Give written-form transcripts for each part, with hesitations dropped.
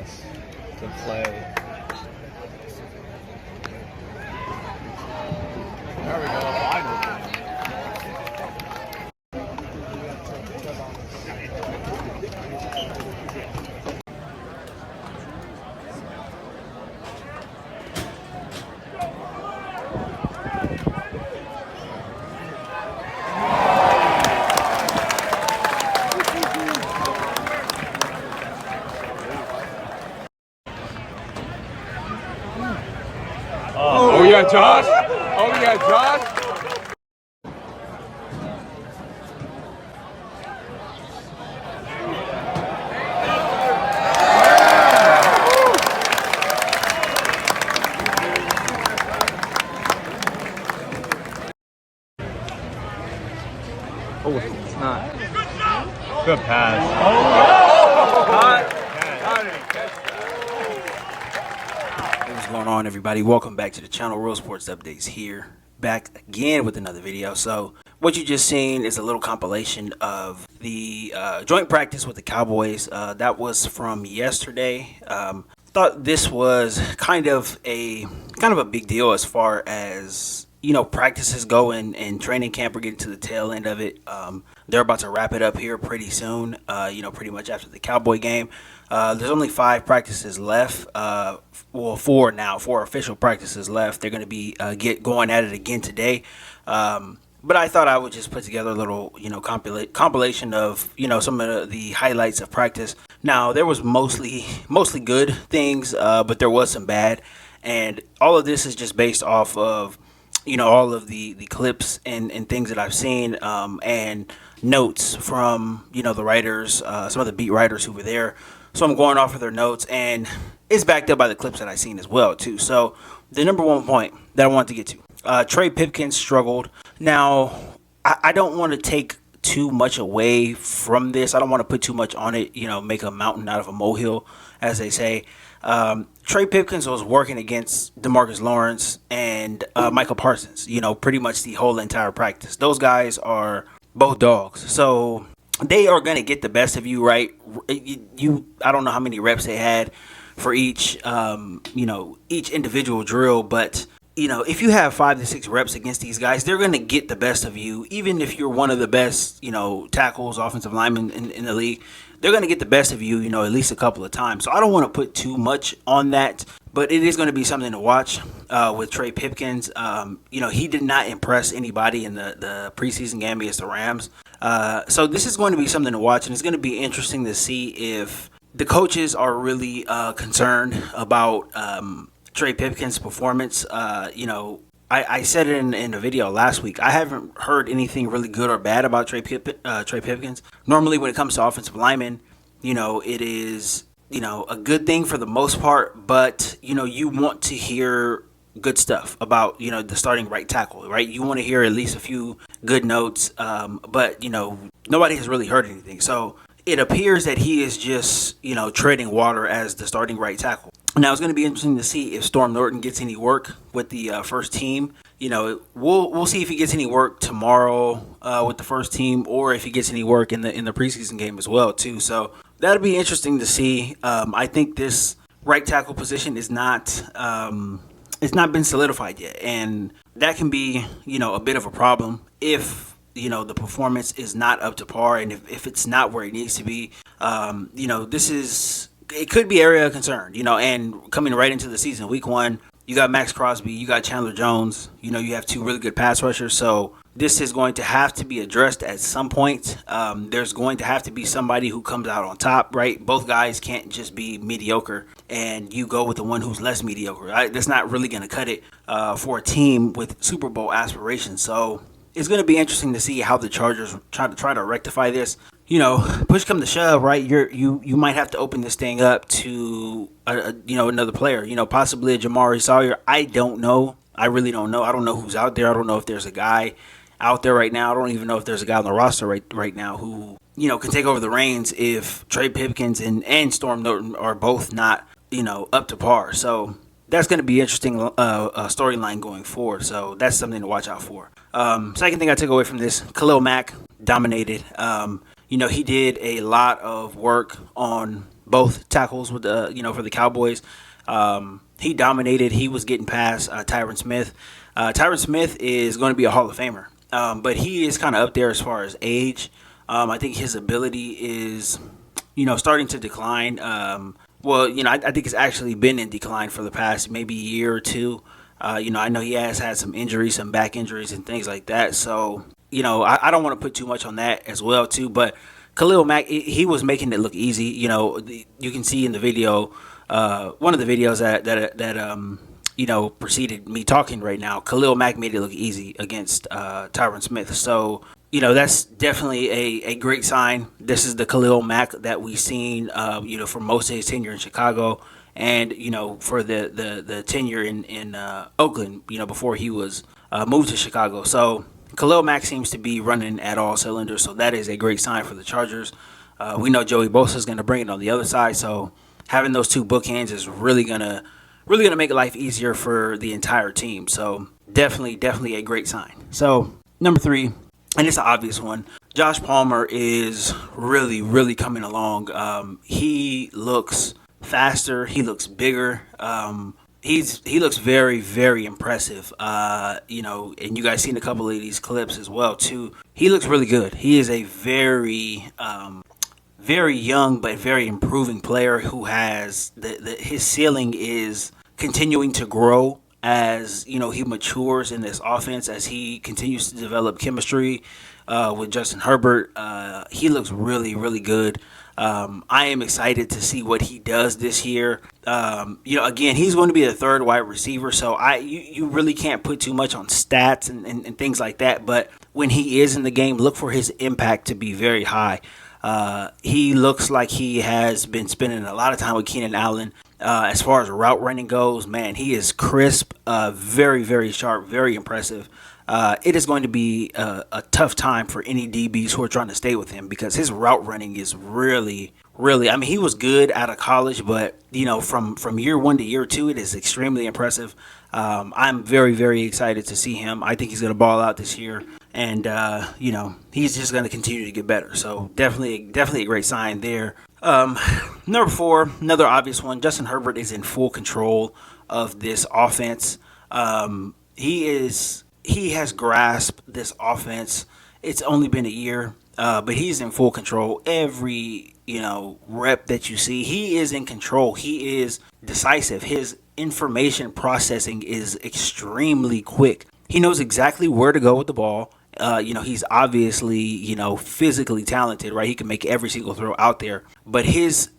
chance to play. There we go. Wide open. Oh yeah, Josh. Oh yeah, Josh. Oh, it's not. Good pass. What's going on, everybody? Welcome back to the channel. Real Sports Updates here, back again with another video. So what you just seen is a little compilation of the joint practice with the Cowboys. That was from yesterday. Thought this was kind of a big deal as far as practices go and training camp. We're getting to the tail end of it. They're about to wrap it up here pretty soon, pretty much after the Cowboy game. There's only 5 practices left. Well, 4 now, 4 official practices left. They're going to be going at it again today. But I thought I would just put together a little, compilation of, some of the highlights of practice. Now, there was mostly good things, but there was some bad. And all of this is just based off of, all of the clips and things that I've seen and notes from, the writers, some of the beat writers who were there. So I'm going off of their notes, and it's backed up by the clips that I've seen as well, too. So the number one point that I wanted to get to, Trey Pipkins struggled. Now, I don't want to take too much away from this. I don't want to put too much on it, make a mountain out of a molehill, as they say. Trey Pipkins was working against DeMarcus Lawrence and Michael Parsons, pretty much the whole entire practice. Those guys are both dogs. So they are going to get the best of you, right? I don't know how many reps they had for each individual drill, but if you have 5 to 6 reps against these guys, they're going to get the best of you. Even if you're one of the best, tackles, offensive linemen in the league, they're going to get the best of you, at least a couple of times. So I don't want to put too much on that, but it is going to be something to watch with Trey Pipkins. He did not impress anybody in the preseason game against the Rams. So this is going to be something to watch, and it's going to be interesting to see if the coaches are really concerned about Trey Pipkins' performance. I said it in a video last week. I haven't heard anything really good or bad about Trey Pipkins. Normally, when it comes to offensive linemen, it is a good thing for the most part, but you want to hear good stuff about the starting right tackle, right? You want to hear at least a few good notes, but nobody has really heard anything. So it appears that he is just treading water as the starting right tackle. Now, it's going to be interesting to see if Storm Norton gets any work with the first team. We'll see if he gets any work tomorrow with the first team, or if he gets any work in the preseason game as well, too. So that'll be interesting to see. I think this right tackle position is not it's not been solidified yet, and that can be a bit of a problem if the performance is not up to par, and if it's not where it needs to be. It could be area of concern, and coming right into the season, week 1, you got Max Crosby, you got Chandler Jones, you have 2 really good pass rushers. So this is going to have to be addressed at some point. There's going to have to be somebody who comes out on top, right? Both guys can't just be mediocre, and you go with the one who's less mediocre, right? That's not really going to cut it for a team with Super Bowl aspirations. So it's going to be interesting to see how the Chargers try to rectify this. Push come to shove, right? You might have to open this thing up to another player. Possibly a Jamari Sawyer. I don't know. I really don't know. I don't know who's out there. I don't know if there's a guy out there right now. I don't even know if there's a guy on the roster right now who can take over the reins if Trey Pipkins and Storm Norton are both not up to par. So that's going to be interesting storyline going forward. So that's something to watch out for. Second thing I took away from this, Khalil Mack dominated. He did a lot of work on both tackles with the for the Cowboys. He dominated. He was getting past Tyron Smith. Tyron Smith is going to be a Hall of Famer, but he is kind of up there as far as age. I think his ability is starting to decline. I think it's actually been in decline for the past maybe year or two. I know he has had some injuries, some back injuries and things like that. So, I don't want to put too much on that as well, too. But Khalil Mack, he was making it look easy. You can see in the video, one of the videos that preceded me talking right now, Khalil Mack made it look easy against Tyron Smith. So, that's definitely a great sign. This is the Khalil Mack that we've seen, for most of his tenure in Chicago. And, for the tenure in Oakland, before he was moved to Chicago. So Khalil Mack seems to be running at all cylinders. So that is a great sign for the Chargers. We know Joey Bosa is going to bring it on the other side. So having those two bookends is really gonna make life easier for the entire team. So definitely a great sign. So number 3, and it's an obvious one, Josh Palmer is really coming along. He looks faster. He looks bigger. He looks very impressive. And you guys seen a couple of these clips as well too. He looks really good. He is a very young but very improving player who has his ceiling is continuing to grow as he matures in this offense, as he continues to develop chemistry with Justin Herbert. He looks really good. I am excited to see what he does this year. Again, he's going to be the third wide receiver, so you really can't put too much on stats and things like that. But when he is in the game, look for his impact to be very high. He looks like he has been spending a lot of time with Keenan Allen. As far as route running goes, man, he is crisp, very sharp, very impressive. It is going to be a tough time for any DBs who are trying to stay with him because his route running is really, I mean, he was good out of college, but, from year 1 to year 2, it is extremely impressive. I'm very excited to see him. I think he's going to ball out this year, and, he's just going to continue to get better. So definitely a great sign there. Number 4, another obvious one, Justin Herbert is in full control of this offense. He has grasped this offense. It's only been a year, but he's in full control. Every, rep that you see, he is in control. He is decisive. His information processing is extremely quick. He knows exactly where to go with the ball. He's obviously, physically talented, right? He can make every single throw out there. But his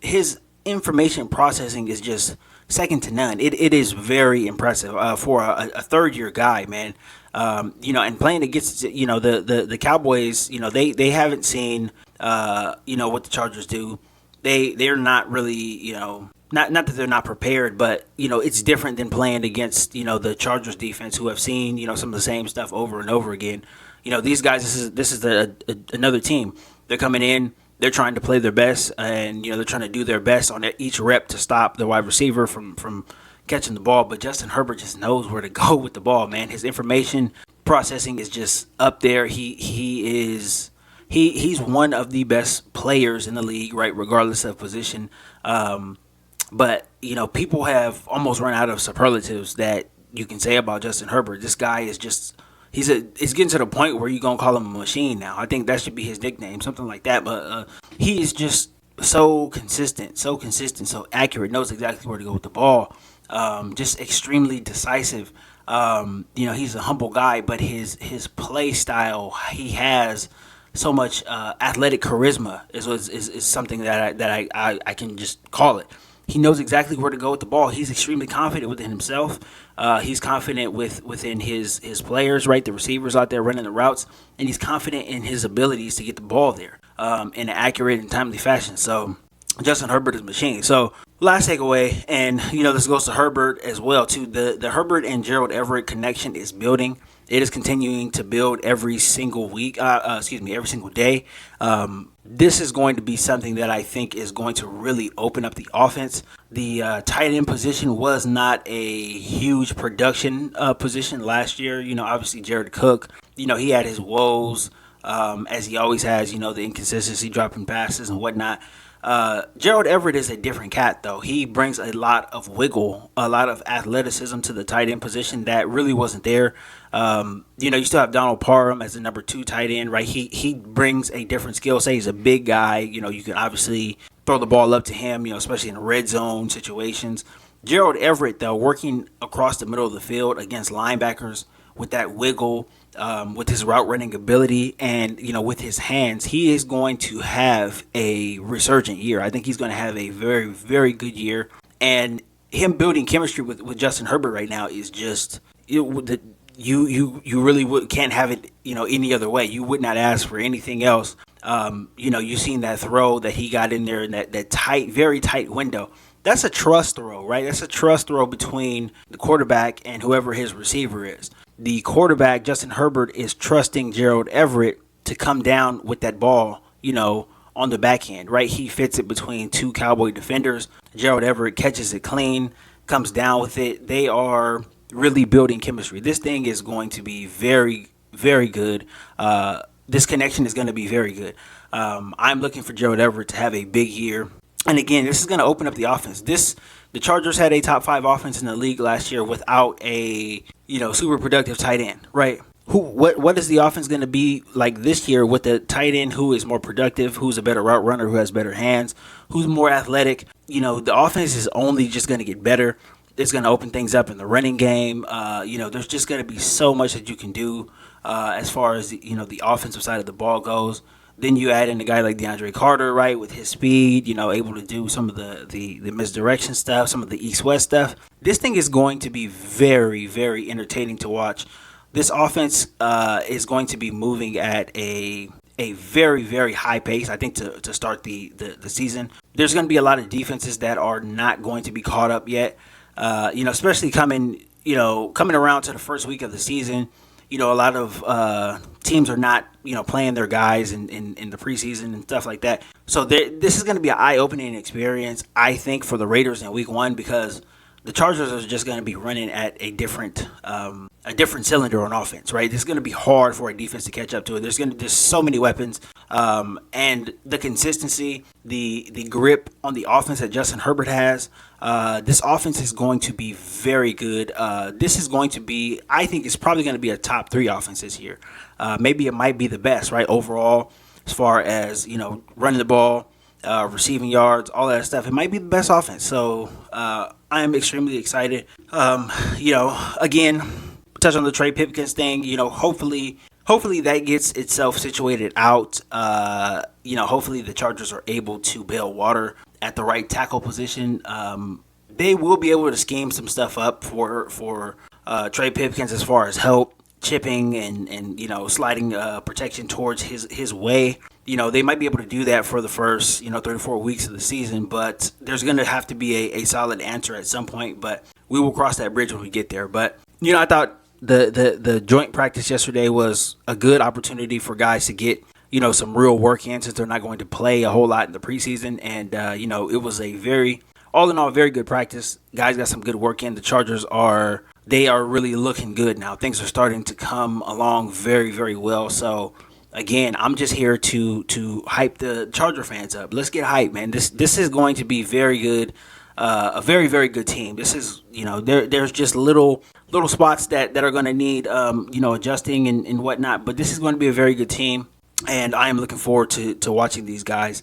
information processing is just second to none. It is very impressive for a third-year guy, man. And playing against, the Cowboys, they haven't seen, what the Chargers do. They're not really, not that they're not prepared, but, it's different than playing against, the Chargers defense who have seen, some of the same stuff over and over again. These guys, this is another team. They're coming in. They're trying to play their best, and they're trying to do their best on each rep to stop the wide receiver from catching the ball. But Justin Herbert just knows where to go with the ball, man. His information processing is just up there. He's one of the best players in the league, right, regardless of position. But people have almost run out of superlatives that you can say about Justin Herbert. This guy is just. It's getting to the point where you're going to call him a machine now. I think that should be his nickname, something like that. But he is just so consistent, so accurate, knows exactly where to go with the ball. Just extremely decisive. He's a humble guy, but his play style, he has so much athletic charisma is something that I can just call it. He knows exactly where to go with the ball. He's extremely confident within himself. He's confident within his players, right, the receivers out there running the routes, and he's confident in his abilities to get the ball there in an accurate and timely fashion. So Justin Herbert is a machine. So last takeaway, and this goes to Herbert as well too. The Herbert and Gerald Everett connection is building. It is continuing to build every single week. Every single day. This is going to be something that I think is going to really open up the offense. The tight end position was not a huge production position last year. Obviously Jared Cook, he had his woes. as he always has. The inconsistency, dropping passes and whatnot. Gerald Everett is a different cat, though. He brings a lot of wiggle, a lot of athleticism to the tight end position that really wasn't there. You still have Donald Parham as the number 2 tight end, right? He brings a different skill set. He's a big guy. You can obviously throw the ball up to him, especially in red zone situations. Gerald Everett, though, working across the middle of the field against linebackers with that wiggle, with his route running ability, and with his hands, he is going to have a resurgent year. I think he's going to have a very, very good year. And him building chemistry with Justin Herbert right now is just you really can't have it any other way. You would not ask for anything else. You've seen that throw that he got in there in that tight, very tight window. That's a trust throw, right? That's a trust throw between the quarterback and whoever his receiver is. The quarterback, Justin Herbert, is trusting Gerald Everett to come down with that ball, on the back end, right? He fits it between 2 Cowboy defenders. Gerald Everett catches it clean, comes down with it. They are really building chemistry. This thing is going to be very, very good. This connection is going to be very good. I'm looking for Gerald Everett to have a big year. And again, this is going to open up the offense. The Chargers had a top 5 offense in the league last year without a super productive tight end, right? What is the offense going to be like this year with the tight end who is more productive, who's a better route runner, who has better hands, who's more athletic? The offense is only just going to get better. It's going to open things up in the running game. There's just going to be so much that you can do as far as the offensive side of the ball goes. Then you add in a guy like DeAndre Carter, right, with his speed, able to do some of the misdirection stuff, some of the east-west stuff. This thing is going to be very, very entertaining to watch. This offense is going to be moving at a very, very high pace, I think, to start the season. There's going to be a lot of defenses that are not going to be caught up yet, especially coming around to the first week of the season. A lot of teams are not, playing their guys in the preseason and stuff like that. So this is going to be an eye-opening experience, I think, for the Raiders in Week 1 because the Chargers are just going to be running at a different cylinder on offense, right? It's going to be hard for a defense to catch up to it. There's so many weapons, and the consistency, the grip on the offense that Justin Herbert has. This offense is going to be very good. This is going to be, I think, it's probably going to be a top 3 offense this year. Maybe it might be the best, right? Overall, as far as running the ball, receiving yards, all that stuff, it might be the best offense. So I am extremely excited. Again, touch on the Trey Pipkins thing. Hopefully that gets itself situated out. Hopefully the Chargers are able to bail water at the right tackle position. They will be able to scheme some stuff up for Trey Pipkins as far as help, chipping, and sliding protection towards his way. They might be able to do that for the first 3 to 4 weeks of the season, but there's going to have to be a solid answer at some point. But we will cross that bridge when we get there. But I thought the joint practice yesterday was a good opportunity for guys to get some real work in since they're not going to play a whole lot in the preseason. And it was all in all, very good practice. Guys got some good work in. The Chargers are really looking good now. Things are starting to come along very, very well. So again, I'm just here to hype the Charger fans up. Let's get hyped, man. This is going to be very good. A very, very good team. This is, there's just little spots that are going to need, adjusting and whatnot. But this is going to be a very good team, and I am looking forward to watching these guys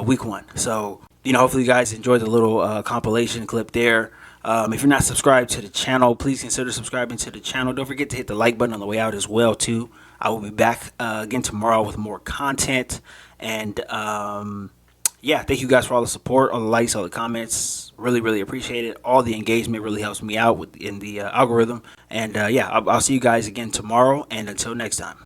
Week 1. So, hopefully you guys enjoyed the little compilation clip there. If you're not subscribed to the channel, please consider subscribing to the channel. Don't forget to hit the like button on the way out as well, too. I will be back again tomorrow with more content. And, thank you guys for all the support, all the likes, all the comments. Really, really appreciate it. All the engagement really helps me out in the algorithm. And, I'll see you guys again tomorrow. And until next time.